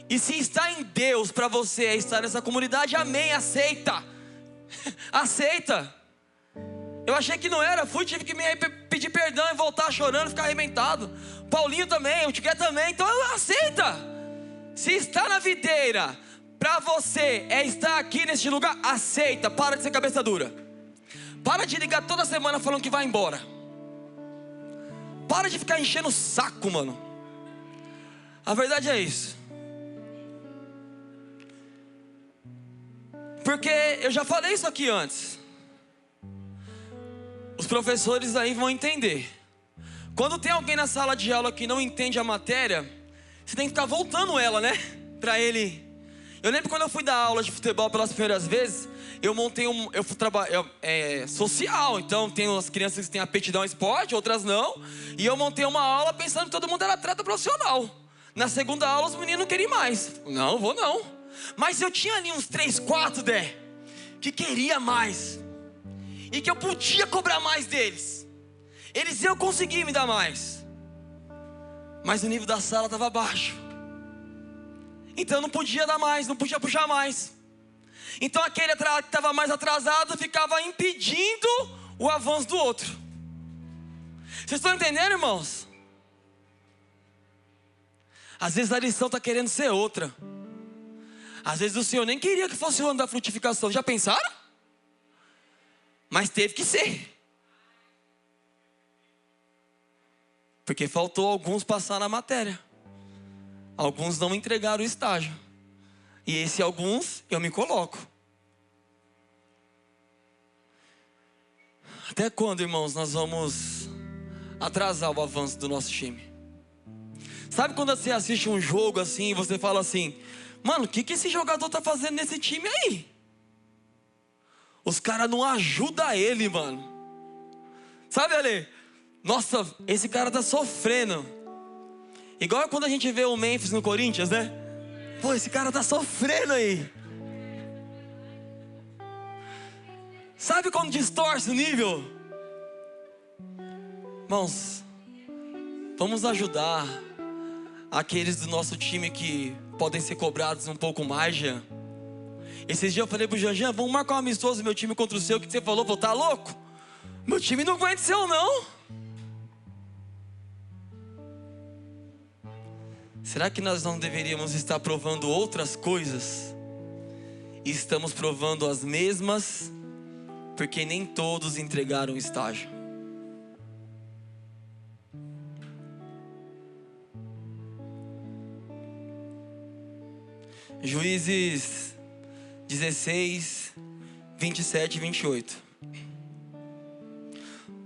E se estar em Deus para você é estar nessa comunidade, amém, aceita. Aceita. Eu achei que não era, tive que me pedir perdão e voltar chorando, ficar arrebentado. Paulinho também, o Tiquet também, então aceita. Se está na videira para você é estar aqui neste lugar, aceita, para de ser cabeça dura. Para de ligar toda semana falando que vai embora. Para de ficar enchendo o saco, mano. A verdade é isso. Porque eu já falei isso aqui antes. Os professores aí vão entender. Quando tem alguém na sala de aula que não entende a matéria, você tem que ficar voltando ela, né? Pra ele. Eu lembro quando eu fui dar aula de futebol pelas primeiras vezes, eu montei eu fui trabalhar social, então tem umas crianças que têm aptidão ao esporte, outras não. E eu montei uma aula pensando que todo mundo era atleta profissional. Na segunda aula os meninos não queriam mais. Não, vou não. Mas eu tinha ali uns 3, 4, que queria mais. E que eu podia cobrar mais deles. Eles iam conseguir me dar mais. Mas o nível da sala estava baixo. Então eu não podia dar mais, não podia puxar mais. Então aquele que estava mais atrasado ficava impedindo o avanço do outro. Vocês estão entendendo, irmãos? Às vezes a lição está querendo ser outra. Às vezes o Senhor nem queria que fosse o ano da frutificação. Já pensaram? Mas teve que ser. Porque faltou alguns passar na matéria. Alguns não entregaram o estágio. E esse alguns eu me coloco. Até quando, irmãos, nós vamos atrasar o avanço do nosso time. Sabe quando você assiste um jogo assim e você fala assim: mano, o que esse jogador tá fazendo nesse time aí? Os caras não ajudam ele, mano. Sabe, Ale? Nossa, esse cara tá sofrendo. Igual quando a gente vê o Memphis no Corinthians, né? Pô, esse cara tá sofrendo aí. Sabe quando distorce o nível? Irmãos, vamos ajudar aqueles do nosso time que podem ser cobrados um pouco mais, Jean. Esses dias eu falei pro Jean, vamos marcar um amistoso meu time contra o seu. O que você falou? Falou, tá louco? Meu time não aguenta o seu, não. Será que nós não deveríamos estar provando outras coisas? E estamos provando as mesmas, porque nem todos entregaram o estágio. Juízes 16, 27 e 28.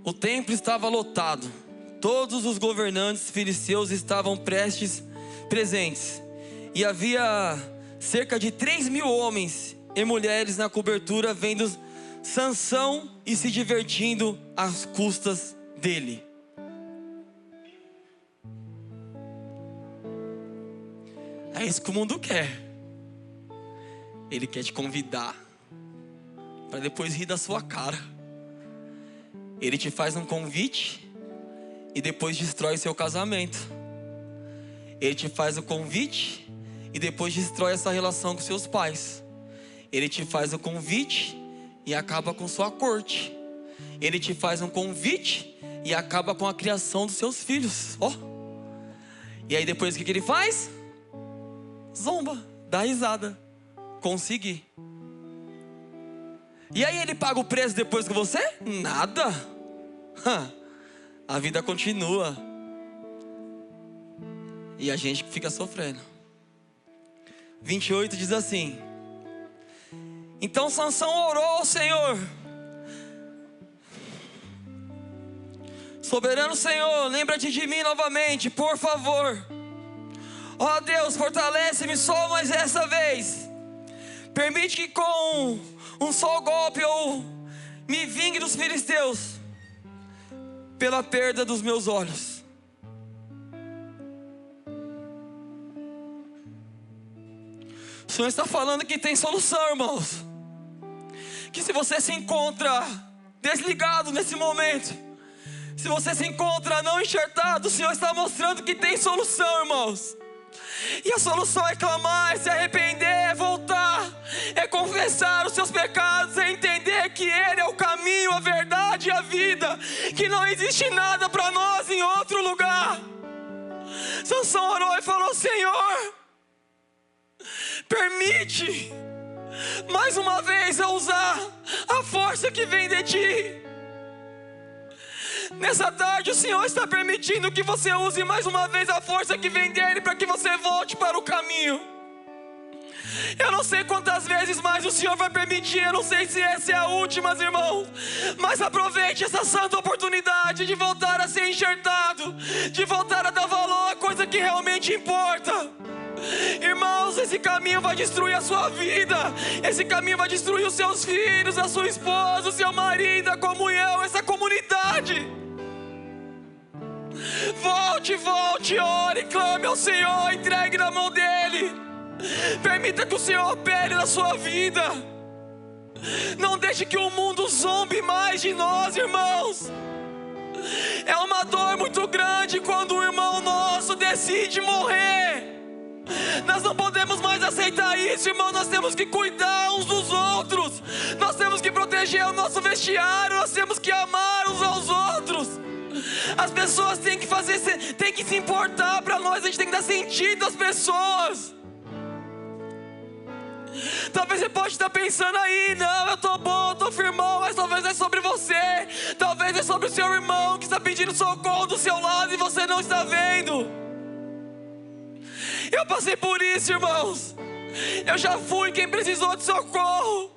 O templo estava lotado. Todos os governantes filisteus estavam presentes. E havia cerca de 3.000 homens e mulheres na cobertura, vendo Sansão e se divertindo às custas dele. É isso que o mundo quer. Ele quer te convidar para depois rir da sua cara. Ele te faz um convite e depois destrói seu casamento. Ele te faz o convite e depois destrói essa relação com seus pais. Ele te faz o convite e acaba com sua corte. Ele te faz um convite e acaba com a criação dos seus filhos. E aí depois o que ele faz? Zomba, dá risada. Consegui. E aí ele paga o preço depois com você? Nada. A vida continua. E a gente fica sofrendo. 28 diz assim: então Sansão orou ao Senhor: soberano Senhor, lembra-te de mim novamente, por favor. Ó Deus, fortalece-me só mais essa vez. Permite que com um só golpe eu me vingue dos filisteus pela perda dos meus olhos. O Senhor está falando que tem solução, irmãos. Que se você se encontra desligado nesse momento, se você se encontra não enxertado, o Senhor está mostrando que tem solução, irmãos. E a solução é clamar, é se arrepender, é voltar, é confessar os seus pecados, é entender que Ele é o caminho, a verdade e a vida, que não existe nada para nós em outro lugar. Sansão orou e falou: Senhor, permite mais uma vez eu usar a força que vem de Ti. Nessa tarde o Senhor está permitindo que você use mais uma vez a força que vem dEle, para que você volte para o caminho. Eu não sei quantas vezes mais o Senhor vai permitir, eu não sei se essa é a última, irmãos, mas aproveite essa santa oportunidade de voltar a ser enxertado, de voltar a dar valor à coisa que realmente importa. Irmãos, esse caminho vai destruir a sua vida, esse caminho vai destruir os seus filhos, a sua esposa, o seu marido, a comunhão, essa comunidade. Volte, ore, clame ao Senhor, entregue na mão dEle. Permita que o Senhor opere na sua vida. Não deixe que o mundo zombe mais de nós, irmãos. É uma dor muito grande quando o irmão nosso decide morrer. Nós não podemos mais aceitar isso, irmão. Nós temos que cuidar uns dos outros. Nós temos que proteger o nosso vestiário. Nós temos que amar uns aos outros. As pessoas têm que se importar para nós. A gente tem que dar sentido às pessoas. Talvez você pode estar pensando aí: não, eu tô bom, eu tô firmão. Mas talvez é sobre você. Talvez é sobre o seu irmão que está pedindo socorro do seu lado e você não está vendo. Eu passei por isso, irmãos. Eu já fui quem precisou de socorro.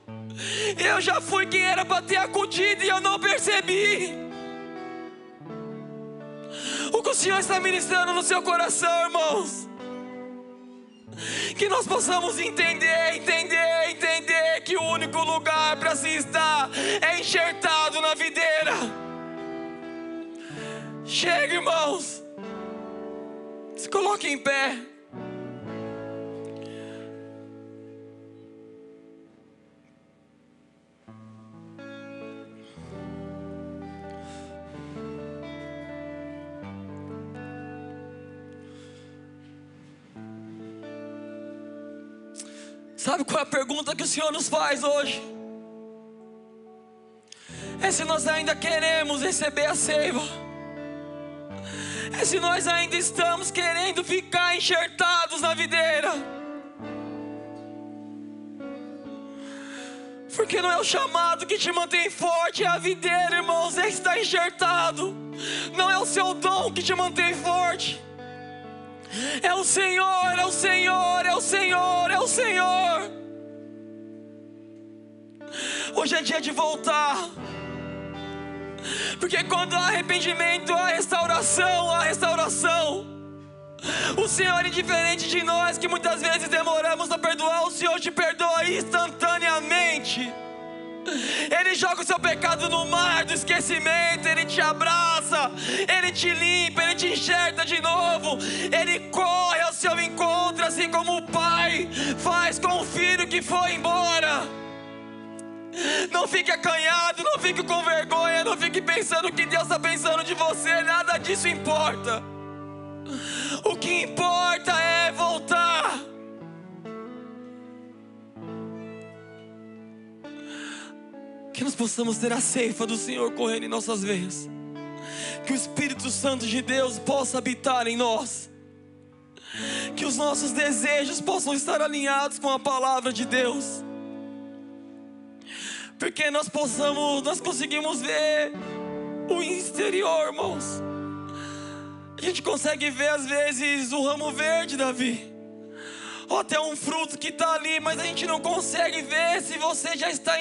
Eu já fui quem era para ter acudido e eu não percebi. que o Senhor está ministrando no seu coração, irmãos. Que nós possamos entender que o único lugar para se estar é enxertado na videira. Chega, irmãos. Se coloque em pé. Sabe qual é a pergunta que o Senhor nos faz hoje? É se nós ainda queremos receber a seiva. É se nós ainda estamos querendo ficar enxertados na videira. Porque não é o chamado que te mantém forte, é a videira, irmãos, é estar enxertado. Não é o seu dom que te mantém forte. É o Senhor, é o Senhor, é o Senhor, é o Senhor. Hoje é dia de voltar. Porque quando há arrependimento, há restauração, há restauração. O Senhor, indiferente de nós que muitas vezes demoramos a perdoar, o Senhor te perdoa instantaneamente. Ele joga o seu pecado no mar do esquecimento. Ele te abraça, Ele te limpa, Ele te enxerta de novo. Ele corre ao seu encontro, assim como o pai faz com o filho que foi embora. Não fique acanhado, não fique com vergonha, não fique pensando que Deus está pensando de você. Nada disso importa. O que importa é voltar. Que nós possamos ter a ceifa do Senhor correndo em nossas veias. Que o Espírito Santo de Deus possa habitar em nós. Que os nossos desejos possam estar alinhados com a palavra de Deus. Porque nós conseguimos ver o exterior, irmãos. A gente consegue ver às vezes o ramo verde, Davi, ou até um fruto que está ali, mas a gente não consegue ver se você já está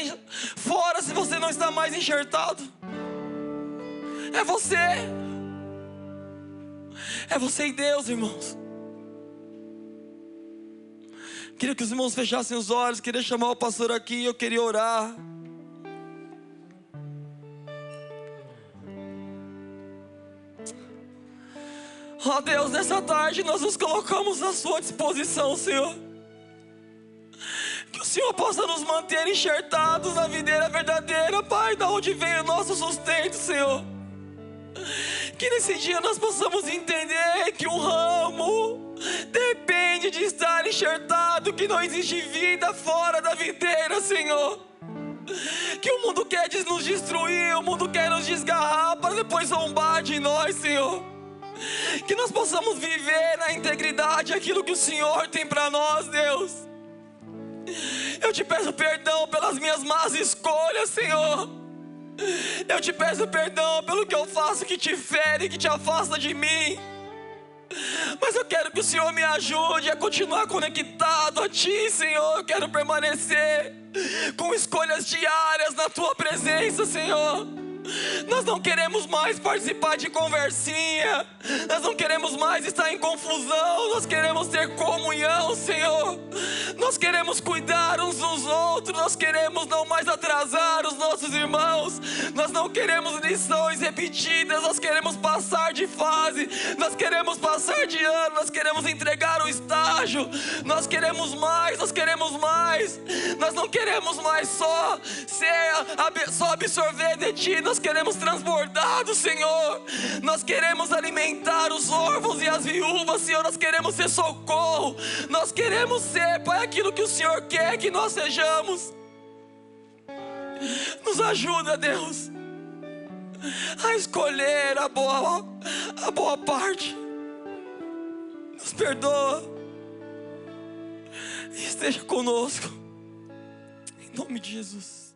fora, se você não está mais enxertado. É você. É você e Deus, irmãos. Queria que os irmãos fechassem os olhos. Queria chamar o pastor aqui, eu queria orar. Ó Deus, nessa tarde nós nos colocamos à sua disposição, Senhor. Que o Senhor possa nos manter enxertados na videira verdadeira, Pai, da onde vem o nosso sustento, Senhor. Que nesse dia nós possamos entender que um ramo depende de estar enxertado, que não existe vida fora da videira, Senhor. Que o mundo quer nos destruir, o mundo quer nos desgarrar para depois zombar de nós, Senhor. Que nós possamos viver na integridade aquilo que o Senhor tem para nós, Deus. Eu te peço perdão pelas minhas más escolhas, Senhor. Eu te peço perdão pelo que eu faço que te fere, que te afasta de mim. Mas eu quero que o Senhor me ajude a continuar conectado a Ti, Senhor. Eu quero permanecer com escolhas diárias na Tua presença, Senhor. Nós não queremos mais participar de conversinha. Nós não queremos mais estar em confusão. Nós queremos ter comunhão, Senhor. Nós queremos cuidar uns dos outros. Nós queremos não mais atrasar os nossos irmãos. Nós não queremos lições repetidas. Nós queremos passar de fase. Nós queremos passar de ano. Nós queremos entregar o estágio. Nós queremos mais. Nós queremos mais. Nós não queremos mais só absorver de Ti. Nós queremos transbordar do Senhor. Nós queremos alimentar os órfãos e as viúvas, Senhor. Nós queremos ser socorro. Nós queremos ser, Pai, aquilo que o Senhor quer que nós sejamos. Nos ajuda, Deus, a escolher a boa parte. Nos perdoa e esteja conosco, em nome de Jesus.